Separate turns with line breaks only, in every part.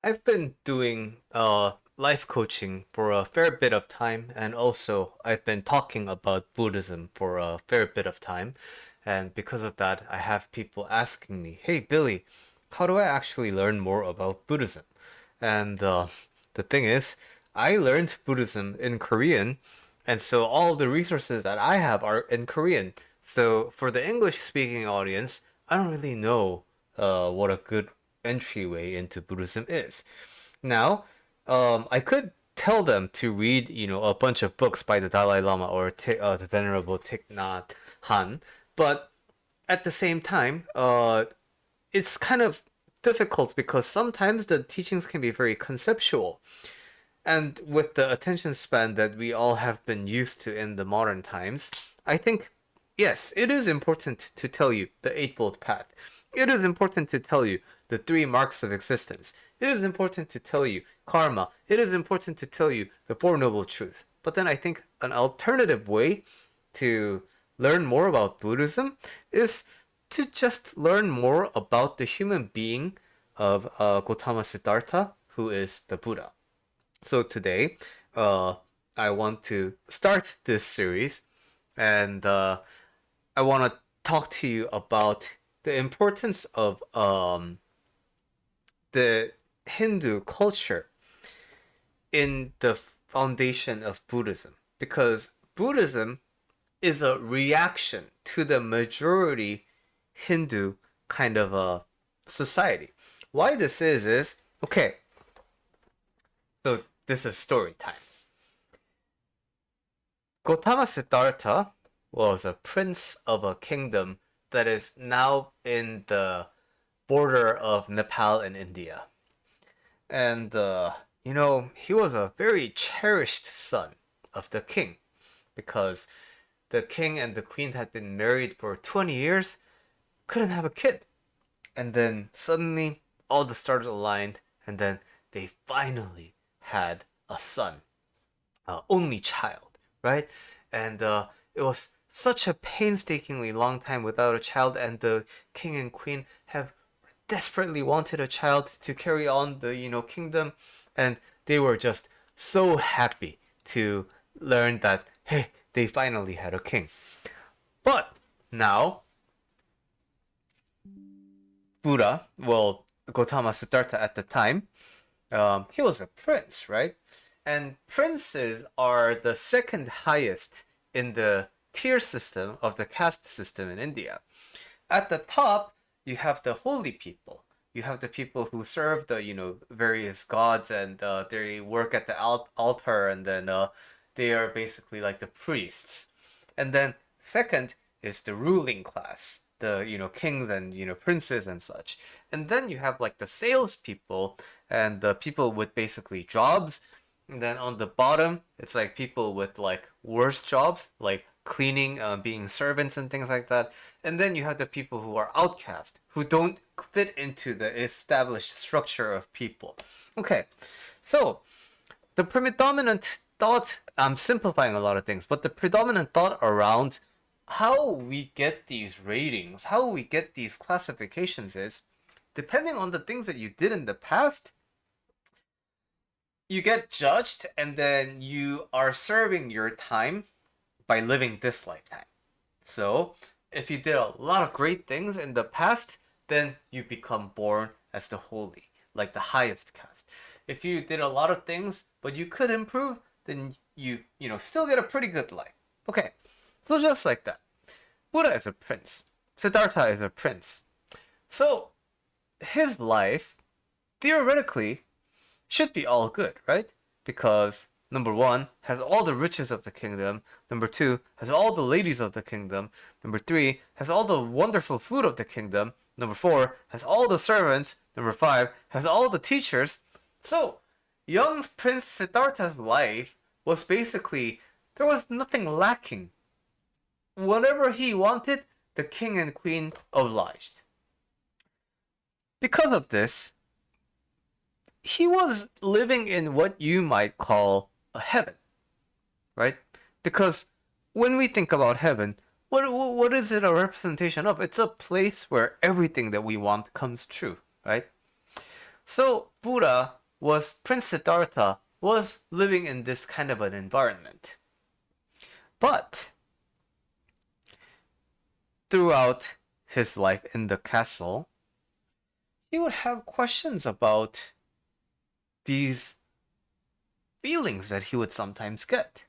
I've been doing life coaching for a fair bit of time, and also I've been talking about Buddhism for a fair bit of time. And because of that, I have people asking me, "Hey, Billy, how do I actually learn more about Buddhism?" And the thing is, I learned Buddhism in Korean, and so all the resources that I have are in Korean. So for the English speaking audience, I don't really know what a good entryway into Buddhism is. Now, I could tell them to read, a bunch of books by the Dalai Lama or the Venerable Thich Nhat Hanh, but at the same time, it's kind of difficult because sometimes the teachings can be very conceptual. And with the attention span that we all have been used to in the modern times, I think, yes, it is important to tell you the Eightfold Path. It is important to tell you the three marks of existence. It is important to tell you karma. It is important to tell you the Four Noble Truths. But then I think an alternative way to learn more about Buddhism is to just learn more about the human being of Gautama Siddhartha, who is the Buddha. So today, uh, I want to start this series, and I want to talk to you about the importance of the Hindu culture in the foundation of Buddhism, because Buddhism is a reaction to the majority Hindu kind of a society. Why this is okay. So this is story time. Gautama Siddhartha was a prince of a kingdom that is now in the border of Nepal and India. And, he was a very cherished son of the king because the king and the queen had been married for 20 years, couldn't have a kid. And then suddenly all the stars aligned, and then they finally had a son, only child, right? And it was such a painstakingly long time without a child, and the king and queen have desperately wanted a child to carry on the kingdom, and they were just so happy to learn that hey, they finally had a king. But now Buddha, well, Gautama Siddhartha at the time, he was a prince, right? And princes are the second highest in the tier system of the caste system in India. At the top, you have the holy people. You have the people who serve the various gods, and they work at the altar, and then they are basically like the priests. And then second is the ruling class, the kings and princes and such. And then you have like the salespeople and the people with basically jobs. And then on the bottom, it's like people with like worse jobs, like cleaning, being servants and things like that. And then you have the people who are outcast, who don't fit into the established structure of people. Okay, so the predominant thought, I'm simplifying a lot of things, but the predominant thought around how we get these ratings, how we get these classifications is depending on the things that you did in the past, you get judged, and then you are serving your time by living this lifetime. So, if you did a lot of great things in the past, then you become born as the holy, like the highest caste. If you did a lot of things but you could improve, then you still get a pretty good life. Okay, so just like that. Buddha is a prince. Siddhartha is a prince. So his life theoretically should be all good, right? Because number one has all the riches of the kingdom. Number two has all the ladies of the kingdom. Number three has all the wonderful food of the kingdom. Number four has all the servants. Number five has all the teachers. So, young Prince Siddhartha's life was basically, there was nothing lacking. Whatever he wanted, the king and queen obliged. Because of this, he was living in what you might call a heaven, right? Because when we think about heaven, what is it a representation of? It's a place where everything that we want comes true, right? So Buddha was Prince Siddhartha was living in this kind of an environment. But throughout his life in the castle, he would have questions about these feelings that he would sometimes get.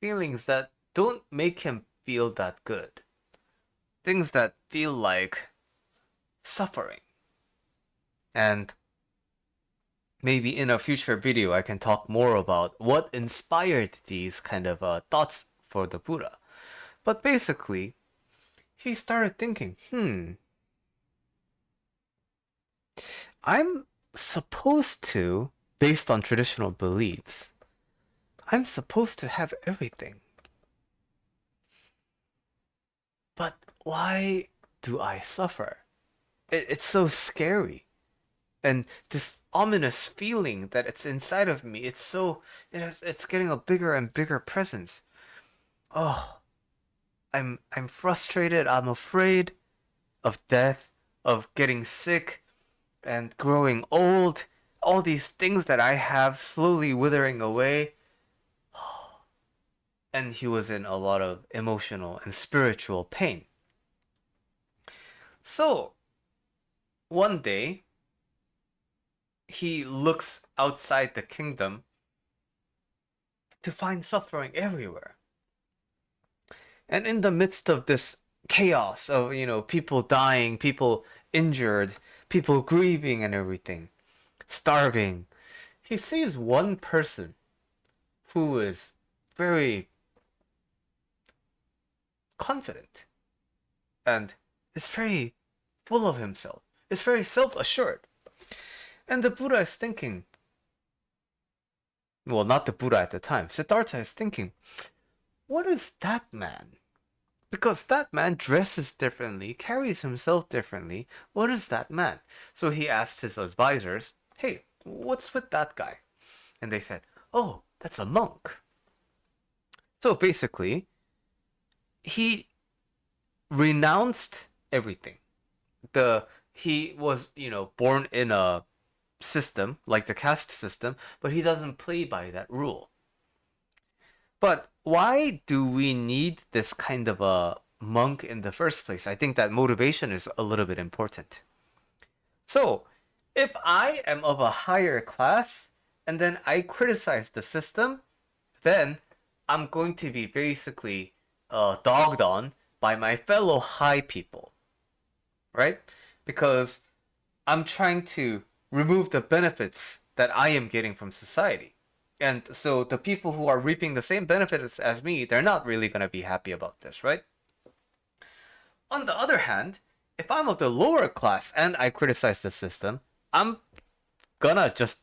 Feelings that don't make him feel that good. Things that feel like suffering. And maybe in a future video I can talk more about what inspired these kind of thoughts for the Buddha. But basically, he started thinking, I'm supposed to, based on traditional beliefs, I'm supposed to have everything. But why do I suffer? It's so scary. And this ominous feeling that it's inside of me, it's getting a bigger and bigger presence. Oh, I'm frustrated, I'm afraid of death, of getting sick and growing old, all these things that I have slowly withering away. And he was in a lot of emotional and spiritual pain. So, one day, he looks outside the kingdom to find suffering everywhere. And in the midst of this chaos of, people dying, people injured, people grieving and everything, starving, he sees one person who is very confident and is very full of himself, is very self-assured. And the Buddha is thinking, well, not the Buddha at the time, Siddhartha is thinking, what is that man? Because that man dresses differently, carries himself differently. What is that man? So he asked his advisors, hey, what's with that guy? And they said, oh, that's a monk. So basically, he renounced everything. He was, born in a system, like the caste system, but he doesn't play by that rule. But why do we need this kind of a monk in the first place? I think that motivation is a little bit important. So, if I am of a higher class and then I criticize the system, then I'm going to be basically dogged on by my fellow high people, right? Because I'm trying to remove the benefits that I am getting from society. And so the people who are reaping the same benefits as me, they're not really going to be happy about this, right? On the other hand, if I'm of the lower class and I criticize the system, I'm gonna just,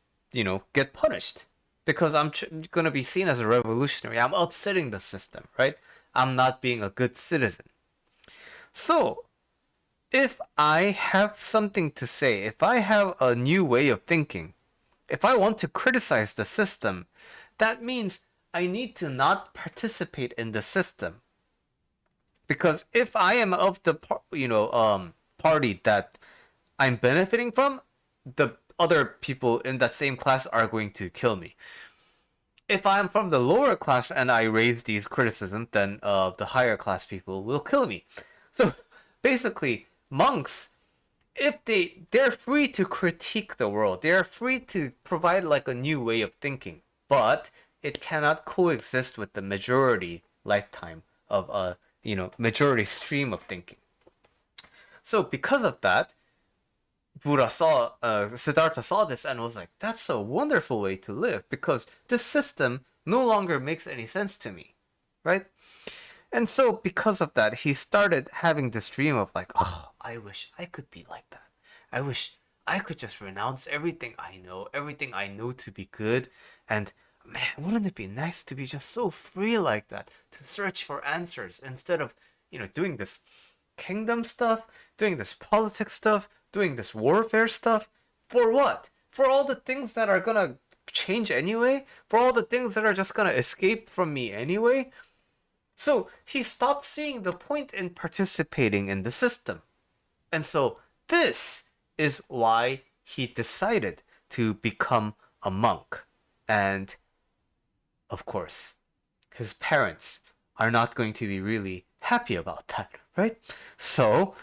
get punished. Because I'm gonna be seen as a revolutionary. I'm upsetting the system, right? I'm not being a good citizen. So, if I have something to say, if I have a new way of thinking, if I want to criticize the system, that means I need to not participate in the system. Because if I am of the party that I'm benefiting from, the other people in that same class are going to kill me. If I'm from the lower class and I raise these criticisms, then the higher class people will kill me. So basically, monks, if they're free to critique the world, they're free to provide like a new way of thinking, but it cannot coexist with the majority lifetime of a majority stream of thinking. So because of that, Siddhartha saw this and was like, that's a wonderful way to live, because this system no longer makes any sense to me, right? And so because of that, he started having this dream of like, oh, I wish I could be like that. I wish I could just renounce everything I know to be good. And man, wouldn't it be nice to be just so free like that, to search for answers instead of, doing this kingdom stuff, doing this politics stuff, doing this warfare stuff. For what? For all the things that are gonna change anyway? For all the things that are just gonna escape from me anyway? So he stopped seeing the point in participating in the system. And so this is why he decided to become a monk. And of course, his parents are not going to be really happy about that, right? So,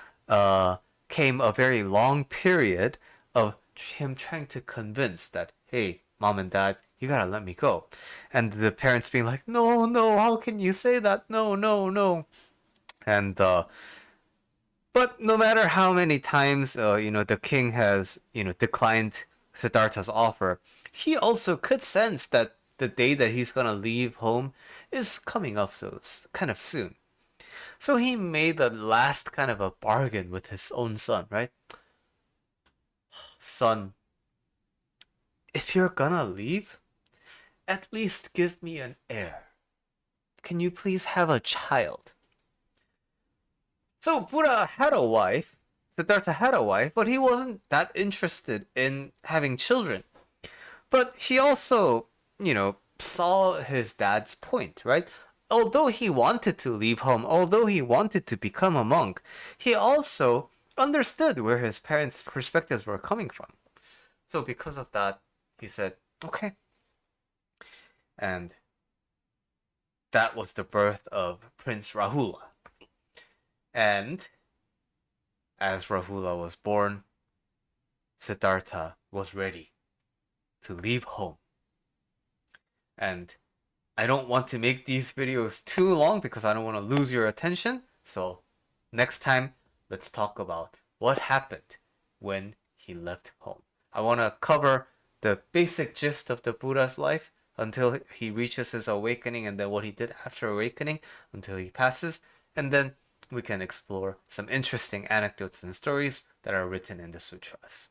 came a very long period of him trying to convince that, hey, mom and dad, you gotta let me go. And the parents being like, no, no, how can you say that? No, no, no. And, but no matter how many times, the king has, declined Siddhartha's offer, he also could sense that the day that he's gonna leave home is coming up so kind of soon. So he made the last kind of a bargain with his own son, right? Son, if you're gonna leave, at least give me an heir. Can you please have a child? So Buddha had a wife, Siddhartha had a wife, but he wasn't that interested in having children. But he also, saw his dad's point, right? Although he wanted to leave home, although he wanted to become a monk, he also understood where his parents' perspectives were coming from. So because of that, he said, okay. And that was the birth of Prince Rahula. And as Rahula was born, Siddhartha was ready to leave home. And I don't want to make these videos too long because I don't want to lose your attention. So next time, let's talk about what happened when he left home. I want to cover the basic gist of the Buddha's life until he reaches his awakening, and then what he did after awakening until he passes. And then we can explore some interesting anecdotes and stories that are written in the sutras.